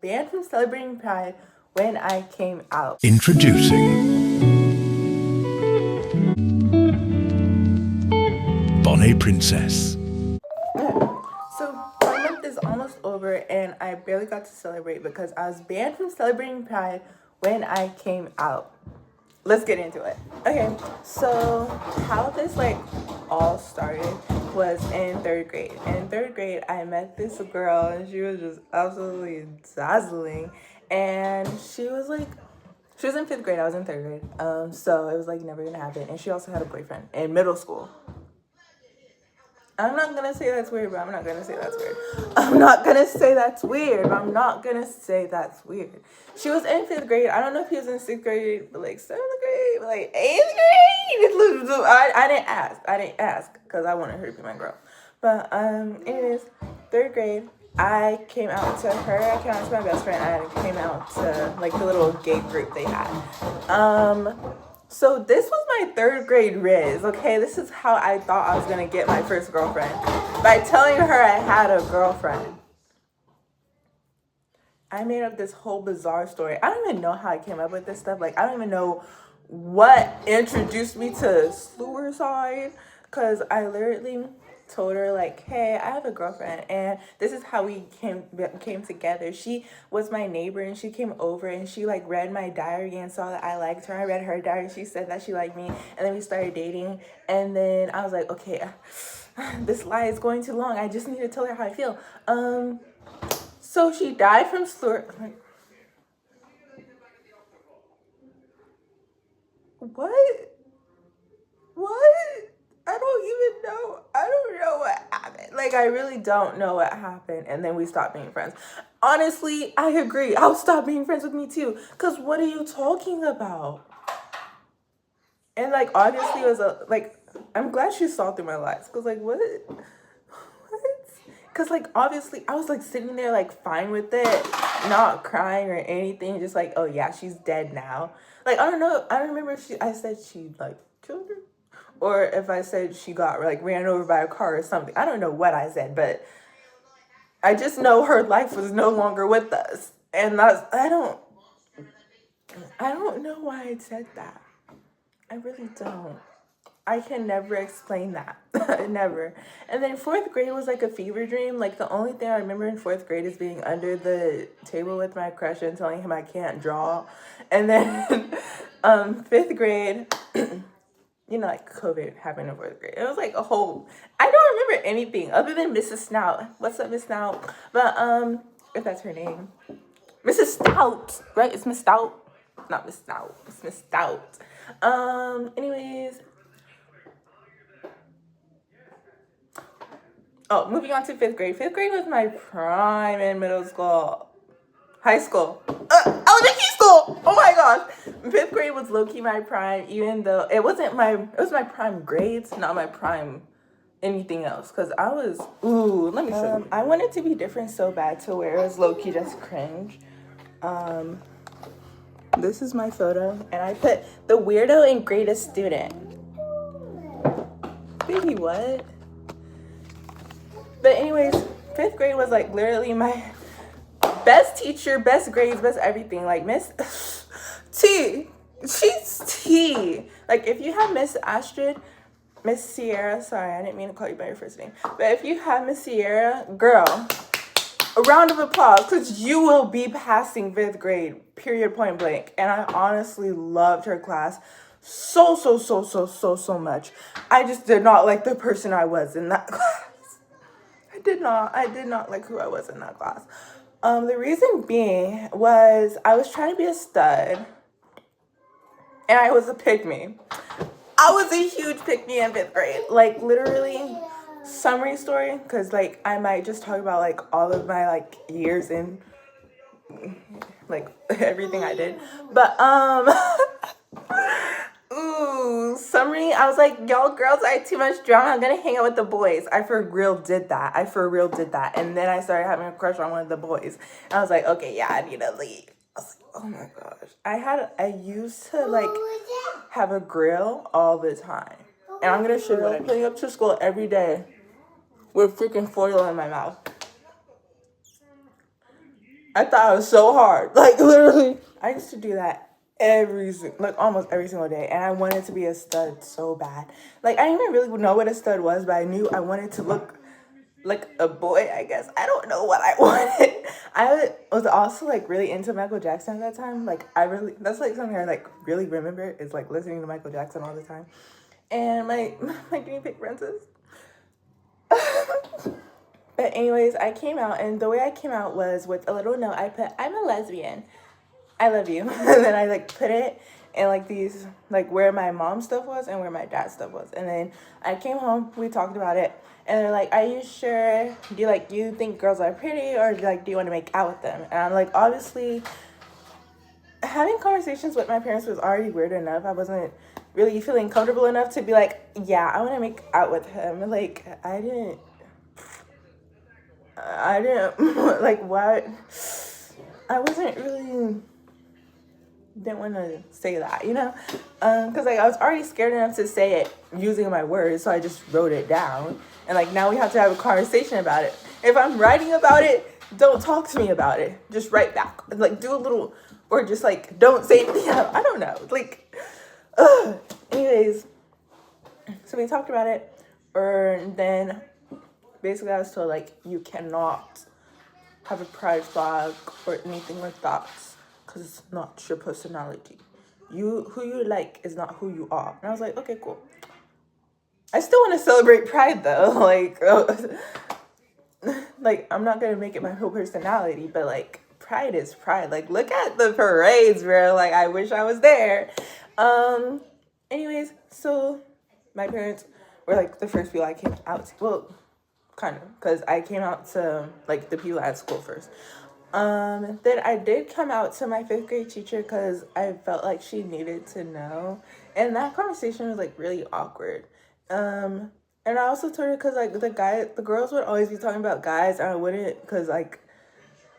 banned from celebrating Pride when I came out. Introducing Bonnet-Princess. So my month is almost over and I barely got to celebrate because I was banned from celebrating Pride when I came out. Let's get into it. Okay, so how this all started was in third grade. In third grade, I met this girl and she was just absolutely dazzling. And she was in fifth grade. I was in third grade. So it was never gonna happen. And she also had a boyfriend in middle school. I'm not gonna say that's weird, but I'm not gonna say that's weird. I'm not gonna say that's weird, but I'm not gonna say that's weird. She was in fifth grade. I don't know if he was in sixth grade, but seventh grade, but eighth grade. I didn't ask. I didn't ask because I wanted her to be my girl. But anyways, third grade, I came out to her. I came out to my best friend. I came out to the little gay group they had. So this was my third grade Riz, okay? This is how I thought I was gonna get my first girlfriend. By telling her I had a girlfriend. I made up this whole bizarre story. I don't even know how I came up with this stuff. I don't even know what introduced me to suicide. Because I literally told her hey, I have a girlfriend and this is how we came together. She was my neighbor and she came over and she read my diary and saw that I liked her. I read her diary. She said that she liked me and then we started dating. And then I was like, okay, this lie is going too long. I just need to tell her how I feel. So she died from what? What? I don't even know. I don't know what happened. I really don't know what happened. And then we stopped being friends. Honestly, I agree. I'll stop being friends with me too. Because what are you talking about? And obviously it was I'm glad she saw through my lies. Because what? What? Because obviously I was sitting there fine with it. Not crying or anything. Just oh yeah, she's dead now. I don't know. I don't remember if I said she killed her. Or if I said she got ran over by a car or something. I don't know what I said, but I just know her life was no longer with us. And I don't know why I said that. I really don't. I can never explain that. Never. And then fourth grade was a fever dream. The only thing I remember in fourth grade is being under the table with my crush and telling him I can't draw. And then fifth grade COVID happened in fourth grade. It was a whole, I don't remember anything other than Mrs. Snout. What's up, Miss Snout? But if that's her name. Mrs. Stout, right? It's Miss Stout. Not Miss Snout. It's Miss Stout. Anyways. Oh, moving on to fifth grade. Fifth grade was my prime in middle school. High school. Elementary school. Oh my gosh. Fifth grade was low-key my prime, even though it was my prime grades, not my prime anything else. Because I was, let me show you. I wanted to be different so bad to where it was low-key just cringe. This is my photo. And I put the weirdo and greatest student. Baby, what? But anyways, fifth grade was literally my best teacher, best grades, best everything. Miss T. She's T. If you have Miss Astrid, Miss Sierra, sorry, I didn't mean to call you by your first name. But if you have Miss Sierra, girl, a round of applause because you will be passing fifth grade, period, point blank. And I honestly loved her class so much. I just did not like the person I was in that class. I did not like who I was in that class. The reason being was I was trying to be a stud and I was a pick-me. I was a huge pick-me in fifth grade. Literally, summary story, because I might just talk about all of my years in everything I did. But summary, I was y'all girls, I had too much drama. I'm gonna hang out with the boys. I for real did that. And then I started having a crush on one of the boys. And I was okay, yeah, I need to leave. I was oh my gosh. I used to have a grill all the time. And I'm gonna show you what I'm putting up to school every day with freaking foil in my mouth. I thought it was so hard. Like, literally, I used to do that almost every single day, and I wanted to be a stud so bad. Like, I didn't even really know what a stud was, but I knew I wanted to look like a boy, I guess. I don't know what I wanted. I was also like really into Michael Jackson at that time. Like, that's like something I like really remember is like listening to Michael Jackson all the time. And my my guinea pig princess. But anyways, I came out, and the way I came out was with a little note. I put, "I'm a lesbian. I love you." And then I like put it in like these, like where my mom's stuff was and where my dad's stuff was. And then I came home, we talked about it, and they're like, "Are you sure? Do you think girls are pretty, or like do you want to make out with them?" And I'm like, obviously, having conversations with my parents was already weird enough. I wasn't really feeling comfortable enough to be like, yeah, I want to make out with him. Like, I didn't like, what? I wasn't really, didn't want to say that, because like I was already scared enough to say it using my words, so I just wrote it down. And like now we have to have a conversation about it. If I'm writing about it, don't talk to me about it. Just write back. Like, do a little, or just like don't say anything. I don't know. Like, anyways, so we talked about it, and then basically I was told like you cannot have a pride flag or anything like that, because it's not your personality. Who you like is not who you are. And I was like, okay, cool. I still want to celebrate pride though. Like I'm not gonna make it my whole personality, but like pride is pride. Like, look at the parades, bro. Like, I wish I was there. Anyways, so my parents were like the first people I came out to. Well, kind of, because I came out to like the people at school first. Then I did come out to my 5th grade teacher because I felt like she needed to know, and that conversation was like really awkward. And I also told her because like the girls would always be talking about guys, and I wouldn't, because like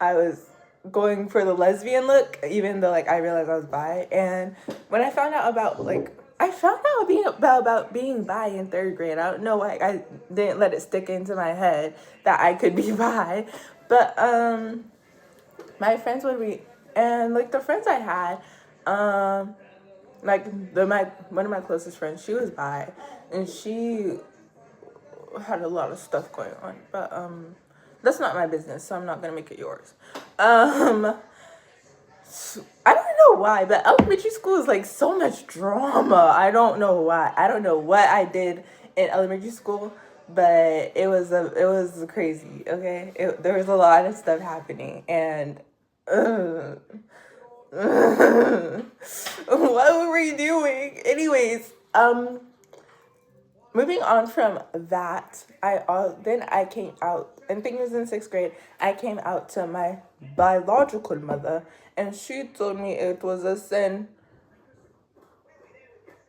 I was going for the lesbian look, even though like I realized I was bi. And when I found out about like I found out about being bi in 3rd grade. I don't know why I didn't let it stick into my head that I could be bi, but my friends would be, and like the friends I had, like one of my closest friends, she was bi, and she had a lot of stuff going on, but that's not my business, so I'm not gonna make it yours. I don't know why, but elementary school is like so much drama. I don't know why. I don't know what I did in elementary school, but it was crazy. Okay, there was a lot of stuff happening, and what were we doing? Anyways, moving on from that, then I came out, and I think it was in 6th grade. I came out to my biological mother, and she told me it was a sin.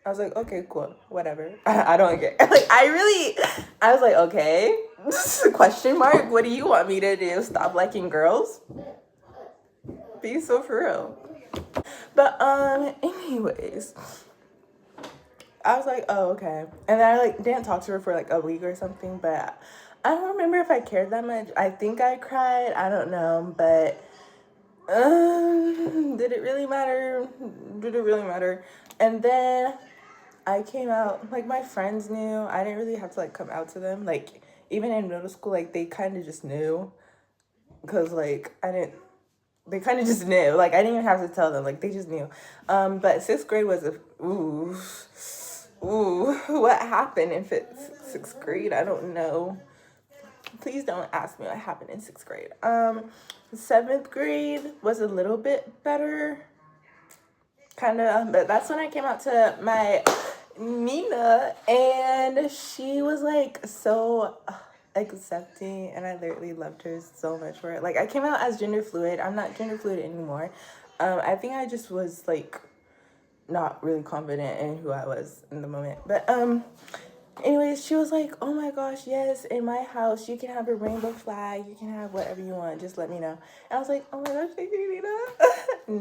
I was like, okay, cool, whatever. I don't get like I was like, okay, question mark. What do you want me to do? Stop liking girls? Be so for real. But anyways, I was like, oh, okay. And then I like didn't talk to her for like a week or something, but I don't remember if I cared that much. I think I cried. I don't know, but did it really matter? Did it really matter? And then I came out, like my friends knew. I didn't really have to like come out to them. Like even in middle school, like they kind of just knew, because like they kind of just knew. Like I didn't even have to tell them. Like they just knew. But 6th grade was ooh, what happened in 6th grade? I don't know. Please don't ask me what happened in 6th grade. 7th grade was a little bit better, kind of, but that's when I came out to my Nina, and she was like so accepting, and I literally loved her so much for it. Like I came out as gender fluid. I'm not gender fluid anymore. I think I just was like not really confident in who I was in the moment. But anyways, she was like, oh my gosh, yes, in my house you can have a rainbow flag, you can have whatever you want, just let me know. And I was like, oh my gosh, thank you, Nina.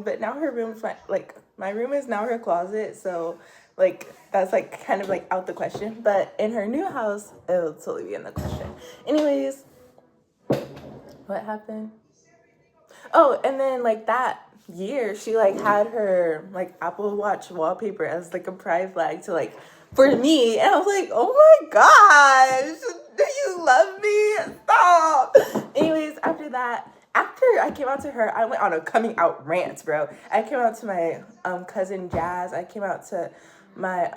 But now her room, like my room is now her closet, so like that's like kind of like out the question. But in her new house, it'll totally be in the question. Anyways, what happened? Oh, and then like that year, she like had her like Apple Watch wallpaper as like a pride flag to like for me, and I was like, oh my gosh, do you love me? Stop. Anyways, after that, after I came out to her, I went on a coming out rant, bro. I came out to my cousin Jazz. I came out to my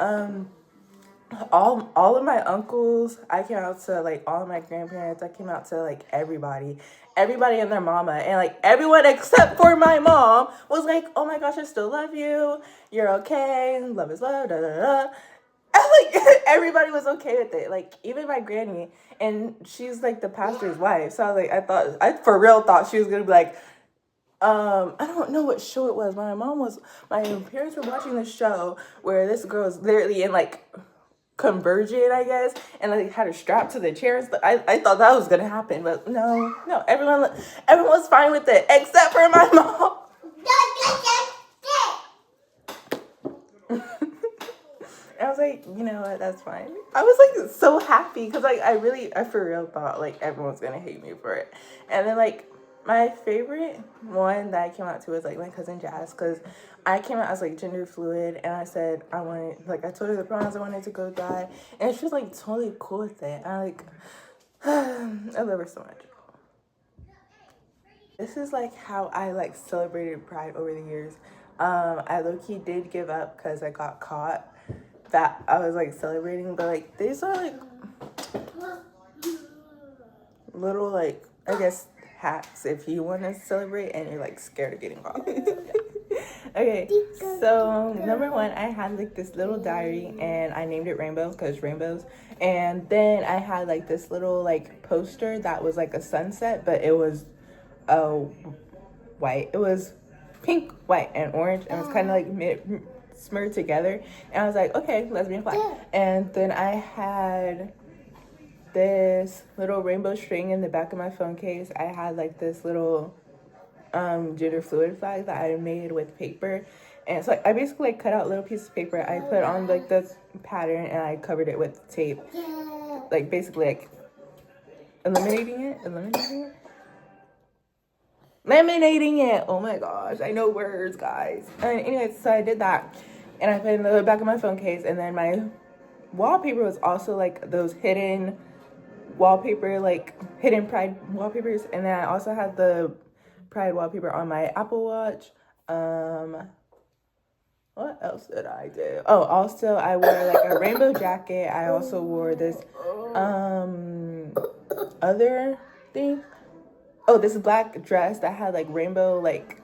all of my uncles. I came out to like all of my grandparents. I came out to like everybody and their mama, and like everyone except for my mom was like, oh my gosh, I still love you, you're okay, love is love, da da da. And like everybody was okay with it, like even my granny, and she's like the pastor's wife, so I was like, I for real thought she was gonna be like, I don't know what show it was. My parents were watching this show where this girl is literally in like conversion, I guess, and like had her strapped to the chairs. But I thought that was gonna happen, but no, everyone was fine with it except for my mom. I was like, you know what, that's fine. I was like so happy because like I for real thought like everyone's gonna hate me for it. And then like my favorite one that I came out to was like my cousin Jazz, because I came out as like gender fluid, and I said I wanted, like I told her the pronouns I wanted to go die, and she was like totally cool with it. I like I love her so much. This is like how I like celebrated Pride over the years. I low-key did give up because I got caught that I was like celebrating, but like these are like little like I guess hacks if you want to celebrate and you're like scared of getting caught. Okay, so number one, I had like this little diary and I named it Rainbow because rainbows. And then I had like this little like poster that was like a sunset, but it was white. It was pink, white, and orange, and it was kind of like smeared together. And I was like, okay, lesbian flag. And then I had this little rainbow string in the back of my phone case. I had like this little gender fluid flag that I made with paper. And so like, I basically like cut out little pieces of paper. I put on like this pattern and I covered it with tape. Like basically like eliminating it. Oh my gosh, I know words, guys. And anyways, so I did that, and I put it in the back of my phone case. And then my wallpaper was also like those hidden wallpaper, like hidden Pride wallpapers. And then I also had the Pride wallpaper on my Apple Watch. What else did I do? Oh, also I wore like a rainbow jacket. I also wore this other thing. Oh, this black dress that had like rainbow like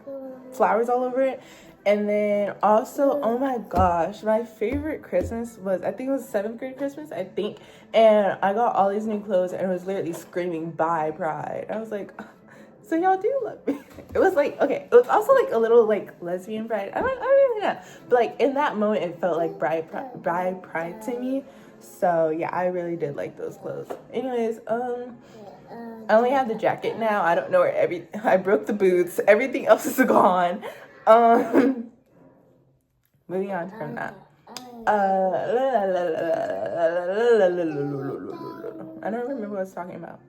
flowers all over it. And then also, oh my gosh, my favorite Christmas was, I think it was 7th grade Christmas, I think. And I got all these new clothes and it was literally screaming "Bye Pride." I was like, so y'all do love me. It was like, okay, it was also like a little like lesbian pride. I don't really know. But like in that moment, it felt like bride pride to me. So yeah, I really did like those clothes. Anyways, I only have the jacket now. I don't know where I broke the boots. Everything else is gone. Moving on from that. I don't remember what I was talking about.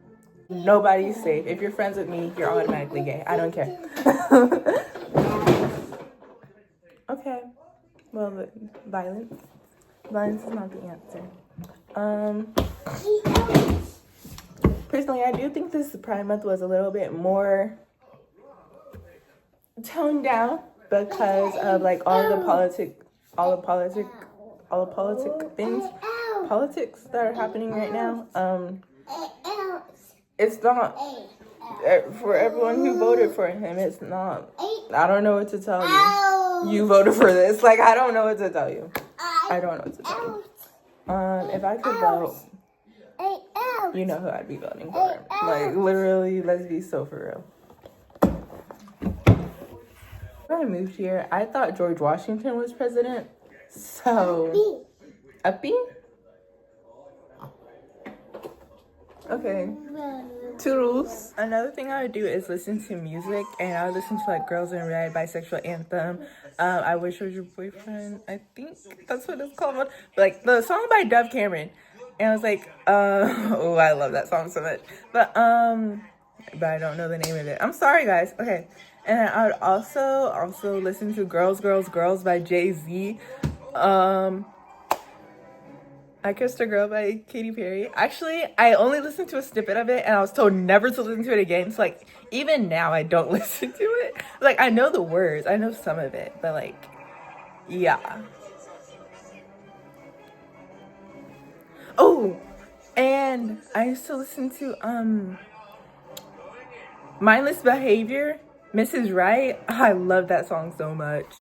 Nobody's safe. If you're friends with me, you're automatically gay. I don't care. Okay. Well, violence. Violence is not the answer. Personally, I do think this Pride Month was a little bit more toned down because of like all the politic politics that are happening right now. It's not for everyone who voted for him. It's not. I don't know what to tell you. You voted for this. Like, I don't know what to tell you. I don't know what to tell you. If I could vote, you know who I'd be voting for. Like, literally, let's be so for real. When I moved here, I thought George Washington was president. So, Uppy? Okay. Toodles. Another thing I would do is listen to music, and I would listen to like Girls in Red by Sexual Anthem. I Wish I Was Your Boyfriend. I think that's what it's called. But like the song by Dove Cameron. And I was like, oh, I love that song so much. But I don't know the name of it. I'm sorry, guys. Okay. And I would also listen to Girls, Girls, Girls by Jay-Z. I Kissed a Girl by Katy Perry. Actually, I only listened to a snippet of it and I was told never to listen to it again. So like even now I don't listen to it. Like I know the words, I know some of it, but like yeah. Oh, and I used to listen to Mindless Behavior, Mrs. Right. I love that song so much.